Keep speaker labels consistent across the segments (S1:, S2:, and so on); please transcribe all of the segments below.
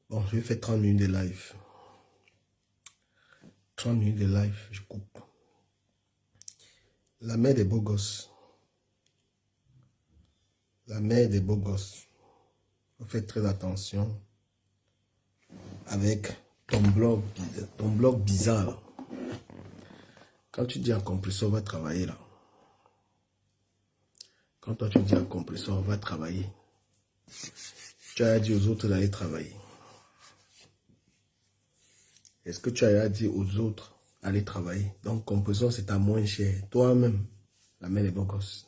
S1: Bon, je vais faire 30 minutes de live. 30 minutes de live, je coupe. La mère des beaux gosses. La mère des beaux gosses. Faites très attention avec ton blog bizarre. Là. Quand tu dis à compresseur, on va travailler là. Quand toi tu dis à compresseur, on va travailler. Tu as dit aux autres d'aller travailler. Est-ce que tu as dit aux autres d'aller travailler? Donc, compresseur, c'est à moins cher. Toi-même, la mère des beaux gosses.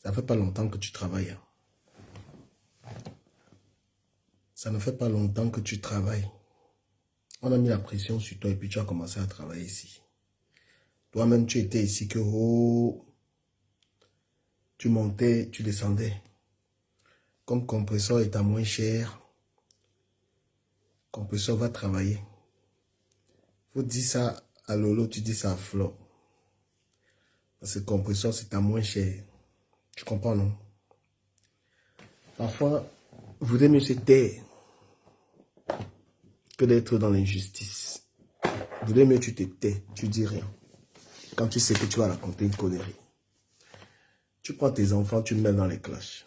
S1: Ça fait pas longtemps que tu travailles. Hein. Ça ne fait pas longtemps que tu travailles. On a mis la pression sur toi et puis tu as commencé à travailler ici. Toi-même, tu étais ici que tu montais, tu descendais. Comme compresseur est à moins cher, compresseur va travailler. Faut dire ça à Lolo, tu dis ça à Flo. Parce que compresseur c'est à moins cher. Tu comprends, non? Parfois, vous vaudrait mieux se taire que d'être dans l'injustice. Vous vaudrait mieux tu te tais, tu dis rien. Quand tu sais que tu vas raconter une connerie. Tu prends tes enfants, tu mets dans les clashs.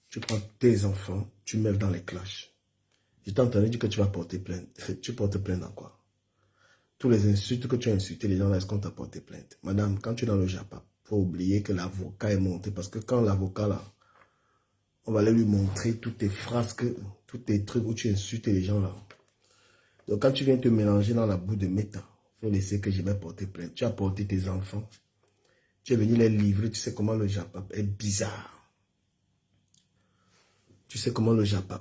S1: Tu prends tes enfants, tu mets dans les clashs. Je t'ai entendu dire que tu vas porter plainte. Tu portes plainte dans quoi? Tous les insultes que tu as insultés les gens là, est-ce qu'on t'a porté plainte? Madame, quand tu es dans le Japon, il faut oublier que l'avocat est monté. Parce que quand l'avocat là, on va aller lui montrer toutes tes phrases, tous tes trucs où tu insultes les gens là. Donc quand tu viens te mélanger dans la boue de méta, il faut laisser que je vais porter plainte. Tu as porté tes enfants. Tu es venu les livrer. Tu sais comment le Japon est bizarre. Tu sais comment le Japon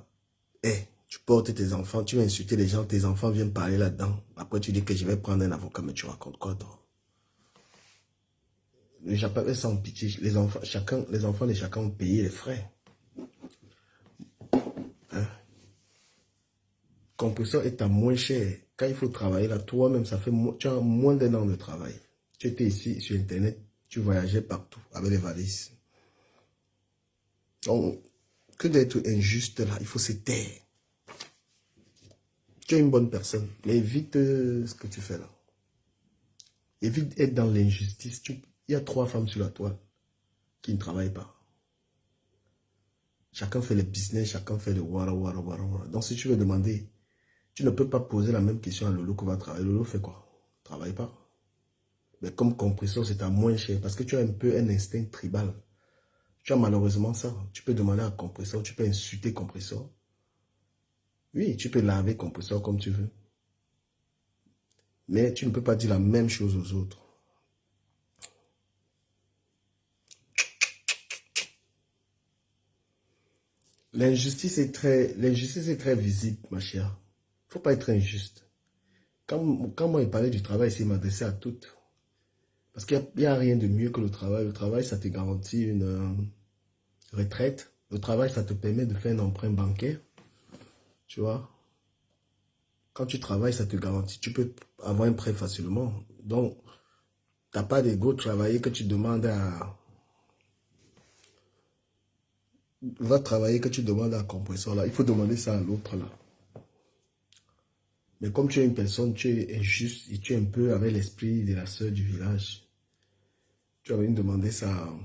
S1: est. Tu portes tes enfants, tu vas insulter les gens, tes enfants viennent parler là-dedans. Après, tu dis que je vais prendre un avocat, mais tu racontes quoi, toi? Le Japon est sans pitié. Les enfants de chacun ont payé les frais. Hein? Compresseur est à moins cher. Quand il faut travailler là, toi-même, tu as moins d'un an de travail. Tu étais ici sur Internet, tu voyageais partout avec les valises. Donc, que d'être injuste là, il faut se taire. Tu es une bonne personne, mais évite ce que tu fais là. Évite d'être dans l'injustice. Il y a 3 femmes sur la toile qui ne travaillent pas. Chacun fait le business, chacun fait le wara. Donc si tu veux demander, tu ne peux pas poser la même question à Lolo qui va travailler. Lolo fait quoi? Travaille pas. Mais comme compresseur, c'est à moins cher parce que tu as un peu un instinct tribal. Tu as malheureusement ça. Tu peux demander à compresseur, tu peux insulter compresseur. Oui, tu peux laver compresseur comme tu veux. Mais tu ne peux pas dire la même chose aux autres. L'injustice est très visible, ma chère. Il ne faut pas être injuste. Quand moi, il parlait du travail, il m'adressait à toutes. Parce qu'il n'y a rien de mieux que le travail. Le travail, ça te garantit une retraite. Le travail, ça te permet de faire un emprunt bancaire. Tu vois. Quand tu travailles, ça te garantit. Tu peux avoir un prêt facilement. Donc, tu n'as pas d'ego travailler que tu demandes à... Va travailler que tu demandes à un compresseur là. Il faut demander ça à l'autre là. Mais comme tu es une personne, tu es injuste et tu es un peu avec l'esprit de la sœur du village. Tu vas venir demander ça.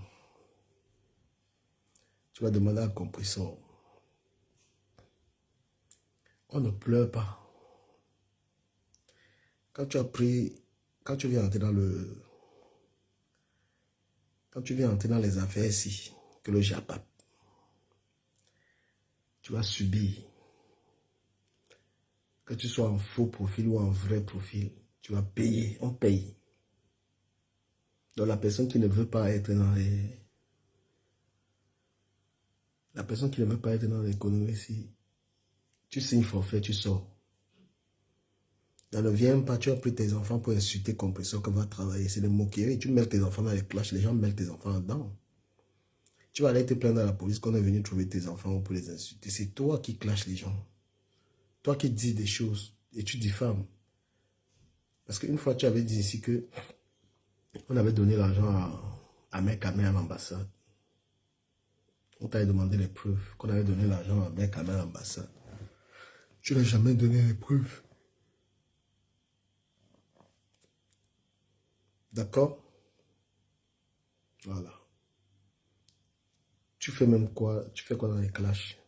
S1: Tu vas demander à un compresseur. On ne pleure pas. Quand tu viens entrer dans quand tu viens entrer dans les affaires ici, que le Japon, tu vas subir. Que tu sois en faux profil ou en vrai profil, tu vas payer, on paye. Donc la personne qui ne veut pas être dans les... La personne qui ne veut pas être dans l'économie ici, tu signes forfait, tu sors. Donc ne viens pas, tu as pris tes enfants pour insulter compresseur que va travailler. C'est des moqueries. Tu mets tes enfants dans les clashs, les gens mettent tes enfants dedans. Tu vas aller te plaindre à la police qu'on est venu trouver tes enfants pour les insulter. C'est toi qui clashes les gens. Toi qui dis des choses et tu diffames. Parce qu'une fois, tu avais dit ici que on avait donné l'argent à mec à l'ambassade. On t'avait demandé les preuves, qu'on avait donné l'argent à mec à l'ambassade. Tu n'as jamais donné les preuves. D'accord? Voilà. Tu fais même quoi? Tu fais quoi dans les clashs?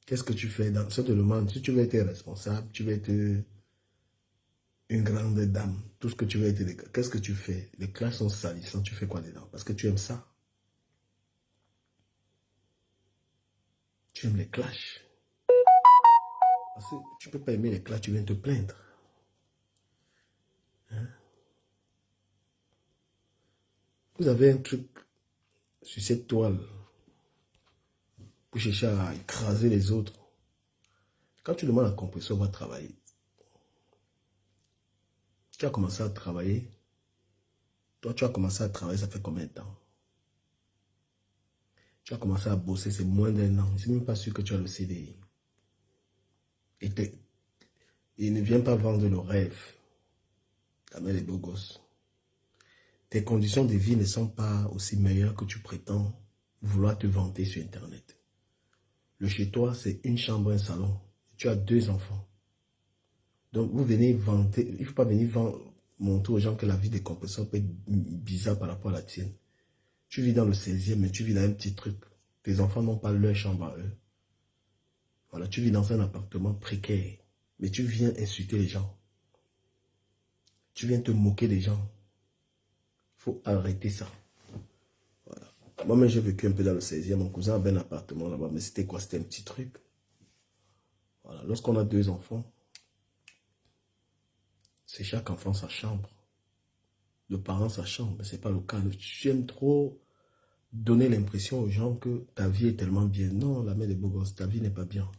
S1: Qu'est-ce que tu fais dans... Je te demande, si tu veux être responsable, tu veux être une grande dame, tout ce que tu veux être... Qu'est-ce que tu fais? Les clashs sont salissants, tu fais quoi dedans? Parce que tu aimes ça. Tu aimes les clashs. Parce que tu ne peux pas aimer les clashs, tu viens te plaindre. Hein? Vous avez un truc sur cette toile pour chercher à écraser les autres. Quand tu demandes à compresseur, on va travailler. Tu as commencé à travailler. Toi, tu as commencé à travailler, ça fait combien de temps? Tu as commencé à bosser, c'est moins d'1 an. Je ne suis même pas sûr que tu as le CDI. Et ne viens pas vendre le rêve. La mère des beaux gosses. Tes conditions de vie ne sont pas aussi meilleures que tu prétends vouloir te vanter sur Internet. Le chez toi, c'est une chambre, un salon. Tu as 2 enfants. Donc, vous venez vanter. Il ne faut pas venir montrer aux gens que la vie des compresseurs peut être bizarre par rapport à la tienne. Tu vis dans le 16e, mais tu vis dans un petit truc. Tes enfants n'ont pas leur chambre à eux. Voilà, tu vis dans un appartement précaire. Mais tu viens insulter les gens. Tu viens te moquer des gens. Il faut arrêter ça. Voilà. Moi-même, j'ai vécu un peu dans le 16e. Mon cousin avait un appartement là-bas. Mais c'était quoi? C'était un petit truc. Voilà. Lorsqu'on a 2 enfants, c'est chaque enfant sa chambre. Le parent sa chambre. Mais ce n'est pas le cas. Tu aimes trop donner l'impression aux gens que ta vie est tellement bien. Non, la mère des beaux gosses, ta vie n'est pas bien.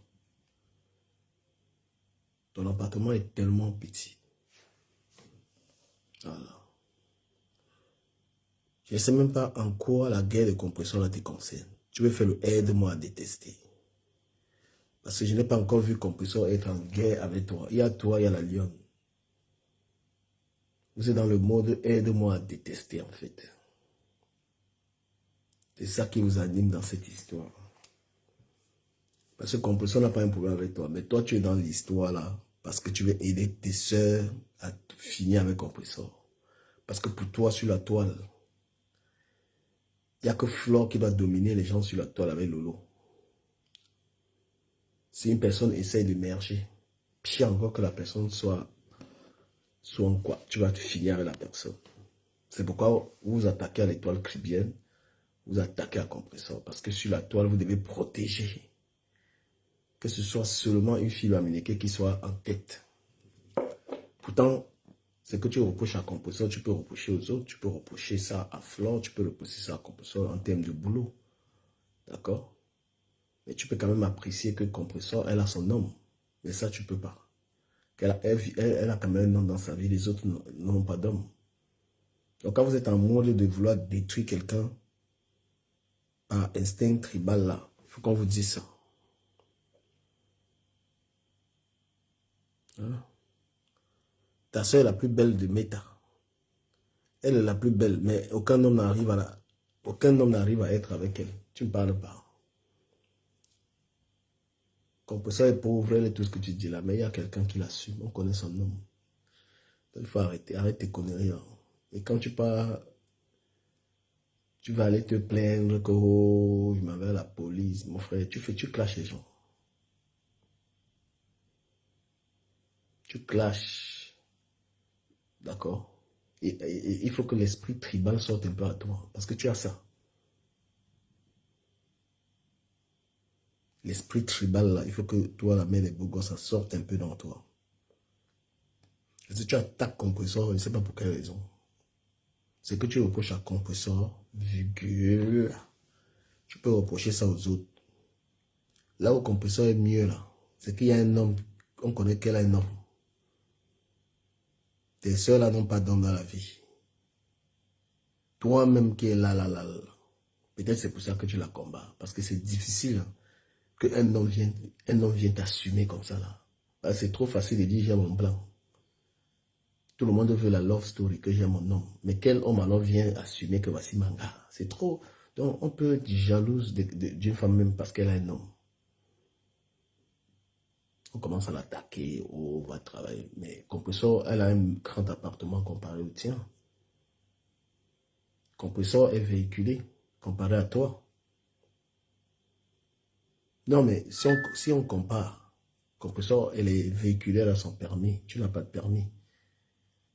S1: Ton appartement est tellement petit. Voilà. Je ne sais même pas en quoi la guerre de compression là te concerne. Tu veux faire le aide-moi à détester. Parce que je n'ai pas encore vu compresseur être en guerre avec toi. Il y a toi, il y a la lionne. Vous êtes dans le mode aide-moi à détester en fait. C'est ça qui vous anime dans cette histoire. Parce que compresseur n'a pas un problème avec toi. Mais toi, tu es dans l'histoire là. Parce que tu veux aider tes soeurs à finir avec compresseur. Parce que pour toi, sur la toile, il n'y a que Flore qui doit dominer les gens sur la toile avec Lolo. Si une personne essaye d'émerger, pire encore que la personne soit en quoi, tu vas te finir avec la personne. C'est pourquoi vous vous attaquez à l'étoile cribienne, vous attaquez à compresseur. Parce que sur la toile, vous devez protéger. Que ce soit seulement une fille américaine qui soit en tête. Pourtant, ce que tu reproches à compresseur, tu peux reprocher aux autres, tu peux reprocher ça à Flore, tu peux reprocher ça à compresseur en termes de boulot. D'accord? Mais tu peux quand même apprécier que compresseur, elle a son homme. Mais ça, tu peux pas. Elle a quand même un homme dans sa vie, les autres n'ont pas d'homme. Donc quand vous êtes en mode de vouloir détruire quelqu'un par instinct tribal là, il faut qu'on vous dise ça. Hein? Ta soeur est la plus belle de Meta. Elle est la plus belle, mais aucun homme n'arrive à être avec elle. Tu ne parles pas. Compresseur est pauvre, elle est tout ce que tu dis là, mais il y a quelqu'un qui l'assume, on connaît son nom. Il faut arrêter, arrête tes conneries. Hein. Et quand tu pars, tu vas aller te plaindre que oh, je m'avais à la police, mon frère, tu clashes les gens. Tu clashes. D'accord? Et il faut que l'esprit tribal sorte un peu à toi, parce que tu as ça. L'esprit tribal, là, il faut que toi, la mère des beaux gosses, ça sorte un peu dans toi. Si tu attaques compresseur, je ne sais pas pour quelle raison. C'est que tu reproches à compresseur, virgule. Tu peux reprocher ça aux autres. Là où compresseur est mieux, là, c'est qu'il y a un homme, on connaît qu'elle a un homme. Tes soeurs là n'ont pas d'homme dans la vie. Toi-même qui es là. Peut-être c'est pour ça que tu la combats. Parce que c'est difficile hein, qu'un homme vienne t'assumer comme ça là. C'est trop facile de dire j'ai mon blanc. Tout le monde veut la love story que j'ai mon homme. Mais quel homme alors vient assumer que voici mon gars? C'est trop. Donc, on peut être jalouse d'une femme même parce qu'elle a un homme. On commence à l'attaquer, oh, on va travailler. Mais Compressor, elle a un grand appartement comparé au tien. Compressor est véhiculé comparé à toi. Non, mais si on compare, Compressor, elle est véhiculée, elle a son permis. Tu n'as pas de permis.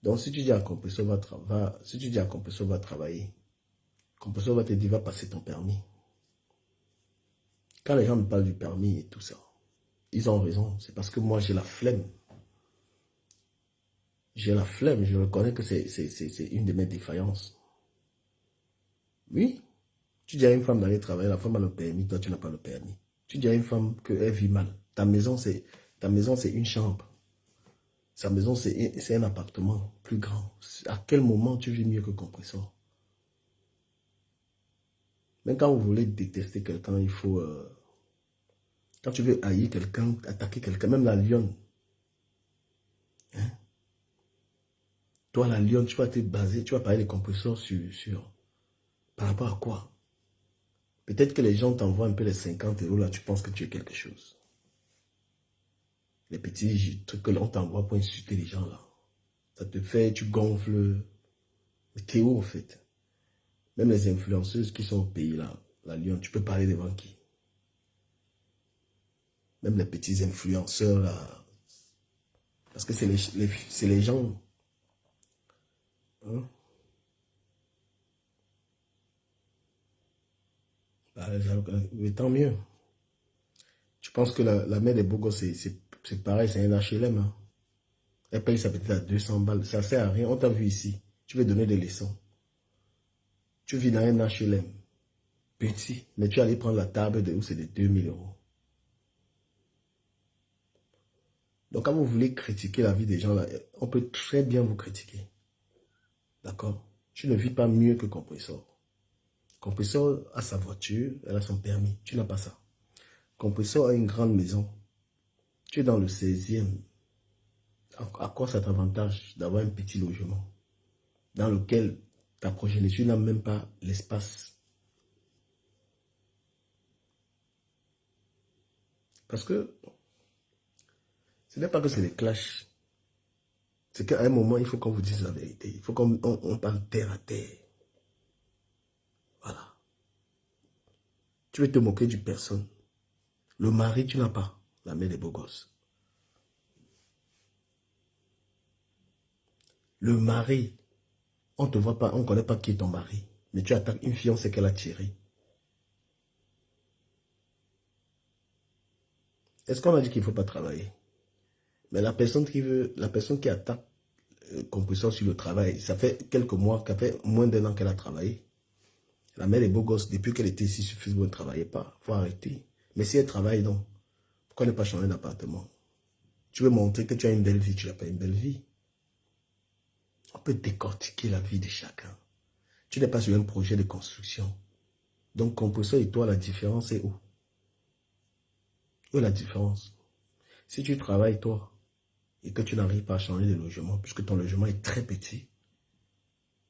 S1: Donc, si tu dis à Compressor, si tu dis à Compressor, va travailler, Compressor va te dire, va passer ton permis. Quand les gens me parlent du permis et tout ça, ils ont raison. C'est parce que moi, j'ai la flemme. J'ai la flemme. Je reconnais que c'est une de mes défaillances. Oui. Tu dis à une femme d'aller travailler, la femme a le permis, toi, tu n'as pas le permis. Tu dis à une femme qu'elle vit mal. Ta maison, c'est une chambre. Sa maison, c'est un appartement plus grand. À quel moment tu vis mieux que Compressor? Même quand vous voulez détester quelqu'un, il faut... quand tu veux haïr quelqu'un, attaquer quelqu'un, même la lionne. Hein? Toi, la lionne, tu vas te baser, tu vas parler de Compressor par rapport à quoi? Peut-être que les gens t'envoient un peu les 50 € là, tu penses que tu es quelque chose. Les petits trucs que l'on t'envoie pour insulter les gens là. Ça te fait, tu gonfles. Mais t'es où en fait? Même les influenceuses qui sont au pays là, la lionne, tu peux parler devant qui? Même les petits influenceurs là. Parce que c'est les gens. Hein? Mais tant mieux. Tu penses que la mère des beaux gosses, c'est pareil, c'est un HLM. Hein? Elle paye sa petite à 200 balles. Ça sert à rien. On t'a vu ici. Tu veux donner des leçons. Tu vis dans un HLM. Petit. Mais tu allais prendre la table de où c'est de 2000 €. Donc quand vous voulez critiquer la vie des gens là, on peut très bien vous critiquer. D'accord? Tu ne vis pas mieux que Compressor. Compressor a sa voiture, elle a son permis. Tu n'as pas ça. Compressor a une grande maison. Tu es dans le 16e. À quoi ça t'avantage d'avoir un petit logement dans lequel ta progéniture n'a même pas l'espace? Parce que ce n'est pas que c'est des clashs. C'est qu'à un moment, il faut qu'on vous dise la vérité. Il faut qu'on parle terre à terre. Voilà. Tu veux te moquer d'une personne. Le mari, tu n'as pas. La mère des beaux gosses. Le mari, on ne te voit pas, on ne connaît pas qui est ton mari. Mais tu attaques une fille, on sait qu'elle a tiré. Est-ce qu'on a dit qu'il ne faut pas travailler? Mais la personne qui attaque Compressor sur le travail, ça fait quelques mois, ça fait moins d'1 an qu'elle a travaillé. La mère des beaux gosses, depuis qu'elle était ici sur Facebook, elle ne travaillait pas. Il faut arrêter. Mais si elle travaille donc, pourquoi ne pas changer d'appartement? Tu veux montrer que tu as une belle vie, tu n'as pas une belle vie. On peut décortiquer la vie de chacun. Tu n'es pas sur un projet de construction. Donc, Compressor et toi, la différence est où? Où est la différence? Si tu travailles, toi, et que tu n'arrives pas à changer de logement, puisque ton logement est très petit,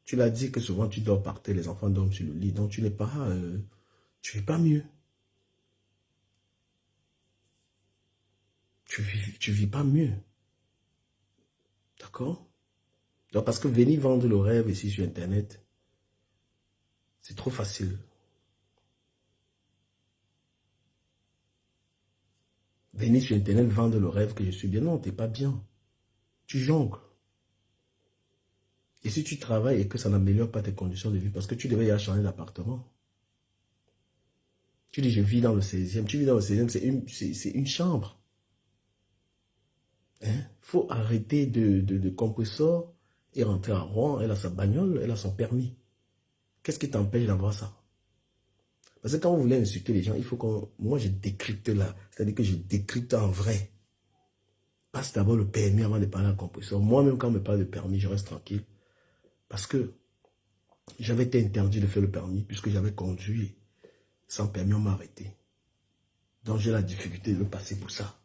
S1: tu l'as dit que souvent tu dors par terre, les enfants dorment sur le lit, donc tu n'es pas, tu vis pas mieux. Tu vis pas mieux. D'accord? Donc parce que venir vendre le rêve ici sur Internet, c'est trop facile. Venir sur Internet vendre le rêve que je suis bien. Non, tu n'es pas bien. Tu jongles. Et si tu travailles et que ça n'améliore pas tes conditions de vie, parce que tu devais y aller changer d'appartement. Tu dis, je vis dans le 16e. Tu vis dans le 16e, c'est une chambre. Il faut arrêter de Compressor et rentrer à Rouen. Elle a sa bagnole, elle a son permis. Qu'est-ce qui t'empêche d'avoir ça? Parce que quand vous voulez insulter les gens, il faut que... Moi, je décrypte là. C'est-à-dire que je décrypte en vrai. Passe d'abord le permis avant de parler à Compressor. Moi-même, quand on me parle de permis, je reste tranquille. Parce que j'avais été interdit de faire le permis puisque j'avais conduit sans permis, on m'a arrêté. Donc, j'ai la difficulté de le passer pour ça.